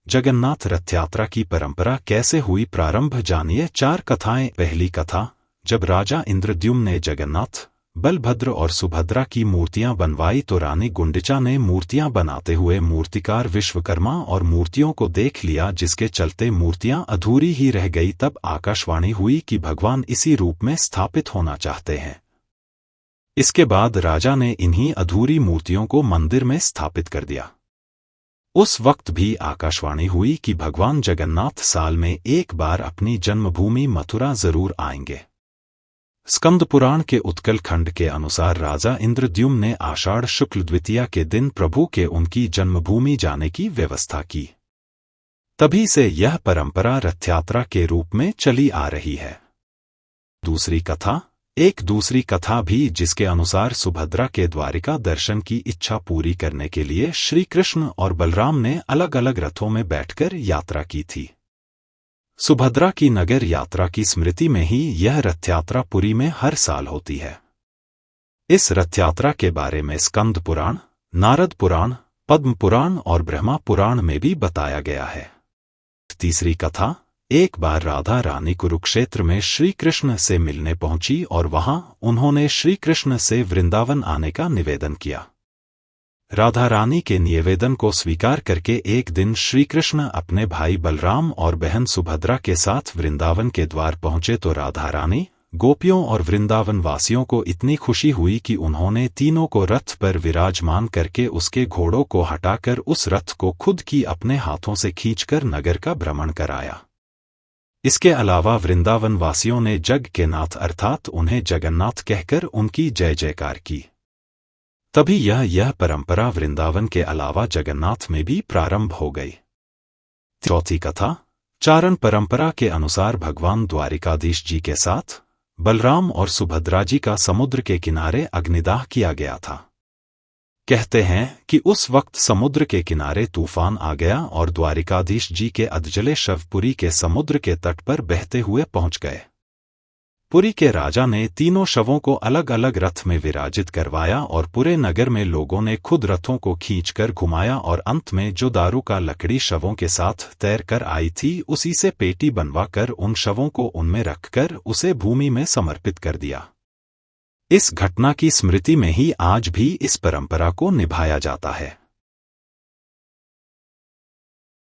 जगन्नाथ रथ यात्रा की परंपरा कैसे हुई प्रारंभ जानिए। 4 कथाएं। पहली कथा, जब राजा इंद्रद्युम्न ने जगन्नाथ, बलभद्र और सुभद्रा की मूर्तियां बनवाई तो रानी गुंडिचा ने मूर्तियां बनाते हुए मूर्तिकार विश्वकर्मा और मूर्तियों को देख लिया, जिसके चलते मूर्तियां अधूरी ही रह गई। तब आकाशवाणी हुई कि भगवान इसी रूप में स्थापित होना चाहते हैं। इसके बाद राजा ने इन्हीं अधूरी मूर्तियों को मंदिर में स्थापित कर दिया। उस वक्त भी आकाशवाणी हुई कि भगवान जगन्नाथ साल में एक बार अपनी जन्मभूमि मथुरा जरूर आएंगे। स्कंद पुराण के उत्कल खंड के अनुसार राजा इंद्रद्युम्न ने आषाढ़ शुक्ल द्वितीया के दिन प्रभु के उनकी जन्मभूमि जाने की व्यवस्था की। तभी से यह परंपरा रथयात्रा के रूप में चली आ रही है। दूसरी कथा, एक दूसरी कथा भी जिसके अनुसार सुभद्रा के द्वारिका दर्शन की इच्छा पूरी करने के लिए श्री कृष्ण और बलराम ने अलग अलग रथों में बैठकर यात्रा की थी। सुभद्रा की नगर यात्रा की स्मृति में ही यह रथयात्रा पुरी में हर साल होती है। इस रथयात्रा के बारे में स्कंद पुराण, नारद पुराण, पद्म पुराण और ब्रह्मा पुराण में भी बताया गया है। तीसरी कथा, एक बार राधा रानी कुरुक्षेत्र में श्री कृष्ण से मिलने पहुंची और वहां उन्होंने श्री कृष्ण से वृंदावन आने का निवेदन किया। राधा रानी के निवेदन को स्वीकार करके एक दिन श्री कृष्ण अपने भाई बलराम और बहन सुभद्रा के साथ वृंदावन के द्वार पहुंचे तो राधा रानी, गोपियों और वृंदावन वासियों को इतनी खुशी हुई कि उन्होंने तीनों को रथ पर विराजमान करके उसके घोड़ों को हटाकर उस रथ को खुद की अपने हाथों से खींचकर नगर का भ्रमण कराया। इसके अलावा वृंदावन वासियों ने जग के नाथ अर्थात उन्हें जगन्नाथ कहकर उनकी जय जयकार की। तभी यह परंपरा वृंदावन के अलावा जगन्नाथ में भी प्रारंभ हो गई। चौथी कथा, चारण परंपरा के अनुसार भगवान द्वारिकाधीश जी के साथ बलराम और सुभद्रा जी का समुद्र के किनारे अग्निदाह किया गया था। कहते हैं कि उस वक्त समुद्र के किनारे तूफान आ गया और द्वारिकाधीश जी के अधजले शव पुरी के समुद्र के तट पर बहते हुए पहुंच गए। पुरी के राजा ने तीनों शवों को अलग अलग रथ में विराजित करवाया और पूरे नगर में लोगों ने खुद रथों को खींचकर घुमाया और अंत में जो दारू का लकड़ी शवों के साथ तैर कर आई थी उसी से पेटी बनवाकर उन शवों को उनमें रखकर उसे भूमि में समर्पित कर दिया। इस घटना की स्मृति में ही आज भी इस परंपरा को निभाया जाता है।